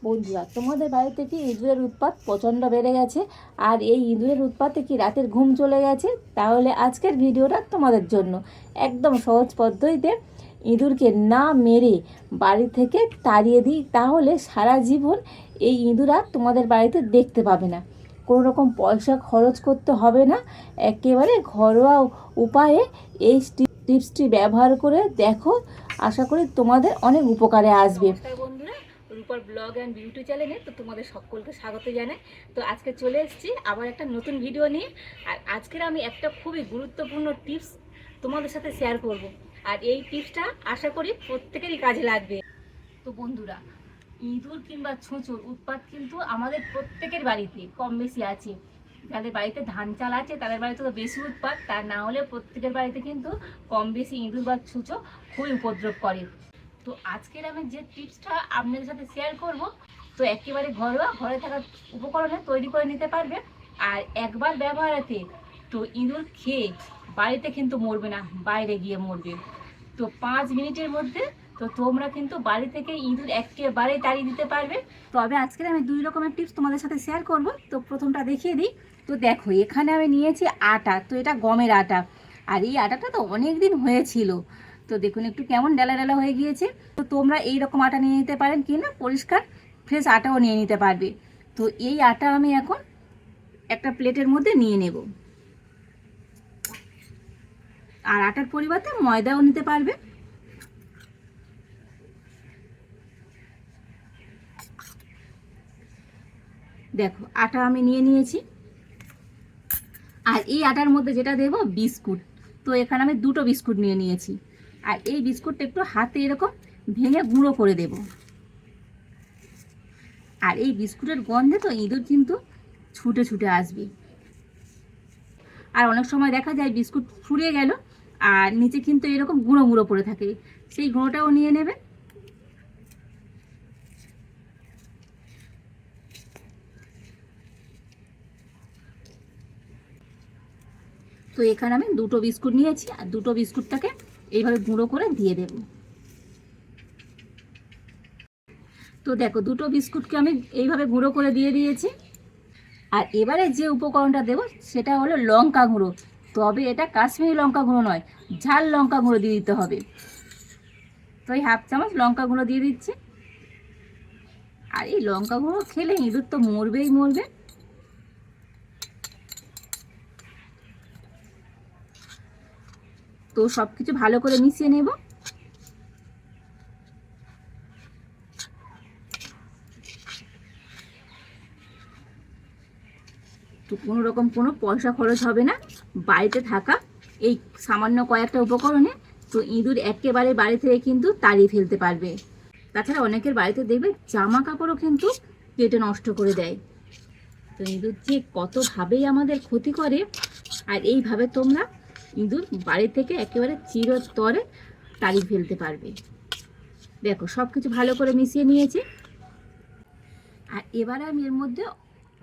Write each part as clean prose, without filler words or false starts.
বন্ধুরা, তোমাদের বাড়িতে কি ইঁদুরের উৎপাত প্রচণ্ড বেড়ে গেছে? আর এই ইঁদুরের উৎপাতে কি রাতের ঘুম চলে গেছে? তাহলে আজকের ভিডিওটা তোমাদের জন্য একদম সহজ পদ্ধতিতে ইঁদুরকে না মেরে বাড়ি থেকে তাড়িয়ে দিই, তাহলে সারা জীবন এই ইঁদুর আর তোমাদের বাড়িতে দেখতে পাবে না। কোনো রকম পয়সা খরচ করতে হবে না, একেবারে ঘরোয়া উপায়ে এই টিপসটি ব্যবহার করে দেখো, আশা করি তোমাদের অনেক উপকারে আসবে। বন্ধুরা, রূপার ব্লগ অ্যান্ড বিউটি চ্যানেলে তো তোমাদের সকলকে স্বাগত জানাই। তো আজকে চলে এসেছি আবার একটা নতুন ভিডিও নিয়ে। আর আজকের আমি একটা খুবই গুরুত্বপূর্ণ টিপস তোমাদের সাথে শেয়ার করব। আর এই টিপসটা আশা করি প্রত্যেকেরই কাজে লাগবে। তো বন্ধুরা, ইঁদুর কিংবা ছুঁচোর উৎপাত কিন্তু আমাদের প্রত্যেকের বাড়িতে কম বেশি আছে। যাদের বাড়িতে ধান চাল আছে তাদের বাড়িতে তো বেশি উৎপাত, তার না হলে প্রত্যেকের বাড়িতে কিন্তু কম বেশি ইঁদুর বা ছুঁচো খুবই উপদ্রব করে। তো আজকের আমি যে টিপসটা আপনাদের সাথে শেয়ার করব, তো একেবারে ঘরোয়া ঘরে থাকা উপকরণে তৈরি করে নিতে পারবে। আর একবার ব্যবহারেতে তো ইঁদুর খেয়ে বাড়িতে কিন্তু মরবে না, বাইরে গিয়ে মরবে। তো 5 মিনিটের মধ্যে তো তোমরা কিন্তু বাড়ি থেকে ইঁদুর একেবারে তাড়িয়ে দিতে পারবে। তবে আজকের আমি 2 রকমের টিপস তোমাদের সাথে শেয়ার করব। তো প্রথমটা দেখিয়ে দিই। তো দেখো, এখানে আমি নিয়েছি আটা। তো এটা গমের আটা, আর এই আটাটা তো অনেক দিন হয়েছিল। তো দেখুন একটু কেমন ডালা ডালা হয়ে গিয়েছে। তো তোমরা এই রকম আটা নিয়ে নিতে পারেন, কি না পরিষ্কার ফ্রেশ আটাও নিয়ে নিতে পারবে। তো এই আটা আমি এখন একটা প্লেটের মধ্যে নিয়ে নেব। আর আটার পরিবর্তে ময়দাও নিতে পারবে। দেখো, আটা আমি নিয়ে নিয়েছি। আর এই আটার মধ্যে যেটা দেব বিস্কুট। তো এখানে আমি 2টো বিস্কুট নিয়ে নিয়েছি। আর এই বিস্কুটটা একটু হাতে এরকম ভেঙে গুঁড়ো করে দেব। আর এই বিস্কুটের গন্ধে তো ইঁদুর কিন্তু ছুটে ছুটে আসবে। আর অনেক সময় দেখা যায় বিস্কুট ফুরিয়ে গেল আর নিচে কিন্তু এরকম গুঁড়ো গুঁড়ো পড়ে থাকে, সেই গুঁড়োটাও নিয়ে নেবে। তো এখানে আমি 2টো বিস্কুট নিয়েছি, আর 2টো বিস্কুটটাকে এইভাবে গুঁড়ো করে দিয়ে দেব। তো দেখো, 2টো বিস্কুটকে আমি এইভাবে গুঁড়ো করে দিয়ে দিয়েছি। আর এবারে যে উপকরণটা দেব সেটা হলো লঙ্কা গুঁড়ো। তবে এটা কাশ্মীরি লঙ্কা গুঁড়ো নয়, ঝাল লঙ্কা গুঁড়ো দিয়ে দিতে হবে। তো এই 1/2 চামচ লঙ্কা গুঁড়ো দিয়ে দিচ্ছি। আর এই লঙ্কা গুঁড়ো খেলে ইঁদুর তো মরবেই মরবে। তো সব কিছু ভালো করে মিশিয়ে নেব। তো কোনো রকম কোনো পয়সা খরচ হবে না, বাড়িতে থাকা এই সামান্য কয়েকটা উপকরণে তো ইঁদুর একেবারে বাড়ি থেকে কিন্তু তাড়িয়ে ফেলতে পারবে। তাছাড়া অনেকের বাড়িতে দেখবে জামা কাপড়ও কিন্তু কেটে নষ্ট করে দেয়। তো ইঁদুর যে কতভাবেই আমাদের ক্ষতি করে, আর এইভাবে তোমরা ইঁদুর বাড়ি থেকে একেবারে চিরতরে তাড়িয়ে ফেলতে পারবে। দেখো, সব কিছু ভালো করে মিশিয়ে নিয়েছি। আর এবারে আমি এর মধ্যে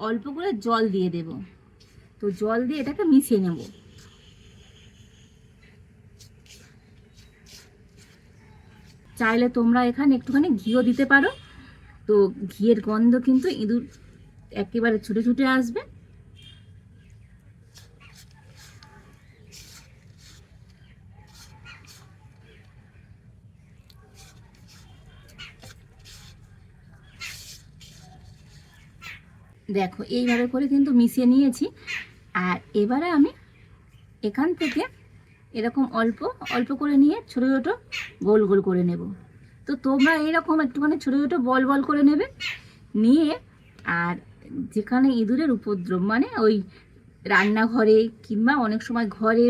অল্প করে জল দিয়ে দেব। তো জল দিয়ে এটাকে মিশিয়ে নেব। চাইলে তোমরা এখানে একটুখানি ঘিও দিতে পারো। তো ঘিয়ের গন্ধ কিন্তু ইঁদুর একেবারে ছুটে ছুটে আসবে। দেখো, এইভাবে করে কিন্তু মিশিয়ে নিয়েছি। আর এবারে আমি এখান থেকে এরকম অল্প অল্প করে নিয়ে ছোটো ছোটো গোল গোল করে নেব। তো তোমরা এইরকম একটুখানি ছোটো ছোটো বল বল করে নেবে নিয়ে, আর যেখানে ইঁদুরের উপদ্রব মানে ওই রান্নাঘরে কিংবা অনেক সময় ঘরে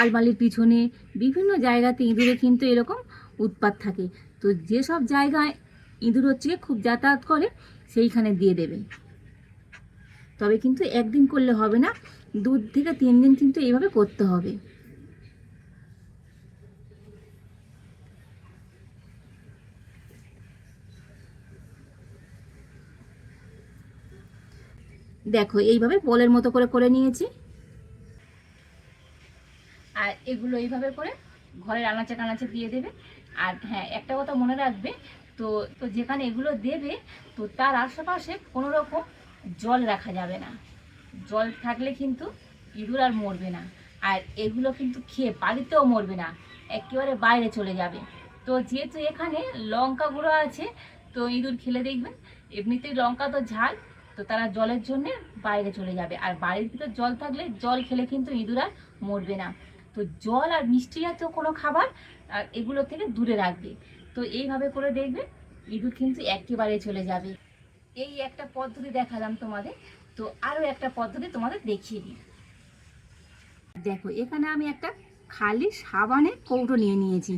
আলমারির পিছনে বিভিন্ন জায়গাতে ইঁদুরে কিন্তু এরকম উৎপাত থাকে। তো যেসব জায়গায় ইঁদুর হচ্ছে খুব যাতায়াত করে সেইখানে দিয়ে দেবে। তবে কিন্তু একদিন করলে হবে না, 2 থেকে 3 দিন কিন্তু এইভাবে করতে হবে। দেখো, এইভাবে বলের মতো করে করে নিয়েছি। আর এগুলো এইভাবে করে ঘরের আনাচে কানাচে দিয়ে দেবে। আর হ্যাঁ, একটা কথা মনে রাখবে, তো তো যেখানে এগুলো দেবে তো তার আশেপাশে কোনো রকম জল রাখা যাবে না। জল থাকলে কিন্তু ইঁদুর আর মরবে না, আর এগুলো কিন্তু খেয়ে বাড়িতেও মরবে না, একেবারে বাইরে চলে যাবে। তো যেহেতু এখানে লঙ্কা গুঁড়ো আছে, তো ইঁদুর খেলে দেখবেন এমনিতেই লঙ্কা তো ঝাল, তো তারা জলের জন্য বাইরে চলে যাবে। আর বাড়ির ভিতর জল থাকলে জল খেলে কিন্তু ইঁদুর আর মরবে না। তো জল আর মিষ্টি জাতীয় কোনো খাবার আর এগুলো থেকে দূরে রাখবে। তো এইভাবে করে দেখবে ইঁদুর কিন্তু একেবারে চলে যাবে। এই একটা পদ্ধতি দেখালাম তোমাদের, তো আরও একটা পদ্ধতি তোমাদের দেখিয়ে দিই। দেখো এখানে আমি একটা খালি সাবানের কৌটো নিয়ে নিয়েছি।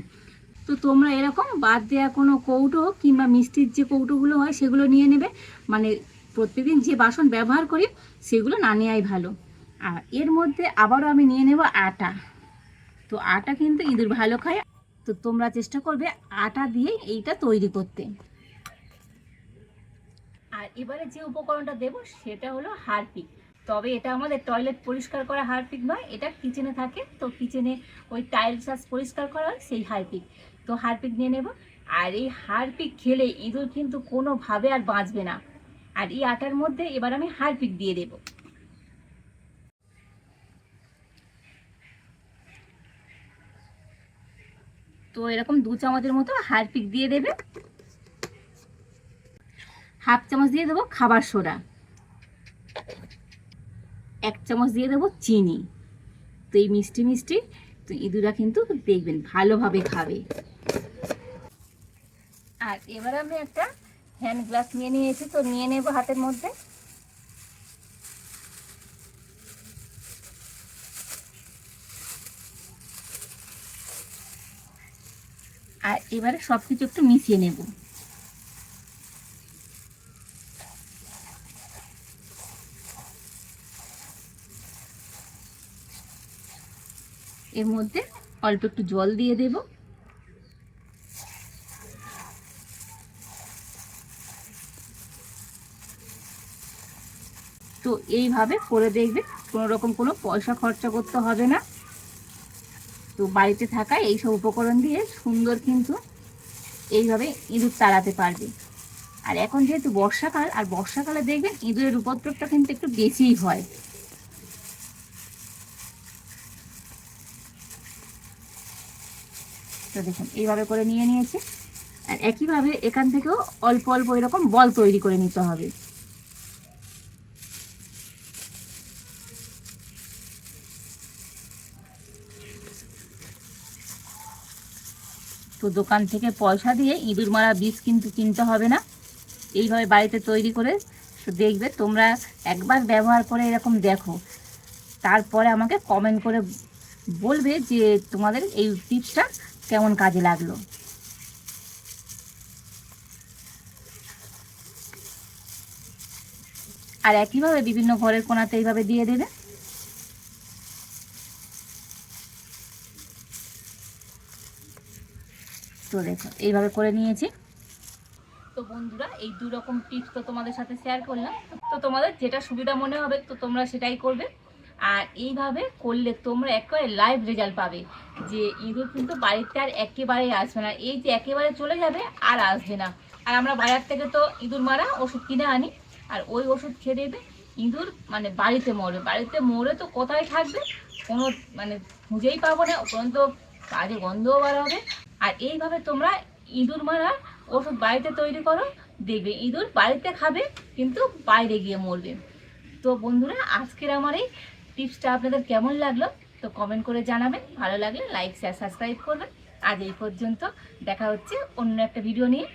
তো তোমরা এরকম বাদ দেওয়া কোনো কৌটো কিংবা মিষ্টির যে কৌটোগুলো হয় সেগুলো নিয়ে নেবে, মানে প্রত্যেকদিন যে বাসন ব্যবহার করি সেগুলো না নেওয়াই ভালো। আর এর মধ্যে আবারও আমি নিয়ে নেব আটা। তো আটা কিন্তু ইঁদুর ভালো খায়, তো তোমরা চেষ্টা করবে আটা দিয়ে এইটা তৈরি করতে। আর এবারে যে উপকরণটা দেব সেটা হলো হারপিক। তবে এটা আমাদের টয়লেট পরিষ্কার করা হারপিক নয়, এটা কিচেনে থাকে, তো কিচেনে ওই টাইলস পরিষ্কার করা হয় সেই হারপিক। তো হারপিক নিয়ে নেব। আর এই হারপিক খেলে ইঁদুর কিন্তু কোনোভাবে আর বাঁচবে না। আর এই আটার মধ্যে এবার আমি হারপিক দিয়ে দেব। তো এরকম 2 চামচের মতো হারপিক দিয়ে দেবে। হাফ চামচ দিয়ে দেবো খাবার সোডা, 1 চামচ দিয়ে দেবো চিনি। তো এই মিষ্টি মিষ্টি তো ইঁদুরা কিন্তু দেখবেন ভালোভাবে খাবে। আর এবার আমি একটা হ্যান্ড গ্লাস নিয়ে নিয়েছি, তো নিয়ে নেব হাতের মধ্যে। আর এবারে সব কিছু একটু মিশিয়ে নেব। এর মধ্যে অল্প একটু জল দিয়ে দেব। তো এইভাবে করে দেখবে কোনো রকম কোনো পয়সা খরচা করতে হবে না। তো বাড়িতে থাকা এইসব উপকরণ দিয়ে সুন্দর কিন্তু এইভাবে ইঁদুর তাড়াতে পারবে। আর এখন যেহেতু বর্ষাকাল, আর বর্ষাকালে দেখবেন ইঁদুরের উপদ্রবটা কিন্তু একটু বেশিই হয়। তো দেখুন এইভাবে করে নিয়ে নিয়েছি। আর একইভাবে এখান থেকেও অল্প অল্প এরকম বল তৈরি করে নিতে হবে। তো দোকান থেকে পয়সা দিয়ে ইঁদুর মারা বীজ কিন্তু কিনতে হবে না, এইভাবে বাড়িতে তৈরি করে দেখবে। তোমরা একবার ব্যবহার করে এরকম দেখো, তারপরে আমাকে কমেন্ট করে বলবে যে তোমাদের এই টিপসটা কেমন কাজে লাগলো। আর একইভাবে বিভিন্ন ঘরের কোণাতে এইভাবে দিয়ে দেবে। তো দেখো এইভাবে করে নিয়েছি। তো বন্ধুরা এই 2 রকম টিপস তো তোমাদের সাথে শেয়ার করলাম। তো তোমাদের যেটা সুবিধা মনে হবে তো তোমরা সেটাই করবে। আর এইভাবে করলে তোমরা একেবারে লাইভ রেজাল্ট পাবে যে ইঁদুর কিন্তু বাড়িতে আর একেবারেই আসবে না। এই যে একেবারে চলে যাবে আর আসবে না। আর আমরা বাজার থেকে তো ইঁদুর মারা ওষুধ কিনে আনি, আর ওই ওষুধ খেয়ে দেবে ইঁদুর মানে বাড়িতে মরবে। বাড়িতে মরে তো কোথায় থাকবে কোনো মানে খুঁজেই পাবো না, পর্যন্ত বাজে গন্ধও বার হবে। আর এইভাবে তোমরা ইঁদুর মারা ওষুধ বাড়িতে তৈরি করো, দেখবে ইঁদুর বাড়িতে খাবে কিন্তু বাইরে গিয়ে মরবে। তো বন্ধুরা আজকের আমার এই টিপসটা আপনাদের কেমন লাগলো তো কমেন্ট করে জানাবেন। ভালো লাগলে লাইক শেয়ার সাবস্ক্রাইব করবেন। আজ এই পর্যন্ত, দেখা হচ্ছে অন্য একটা ভিডিও নিয়ে।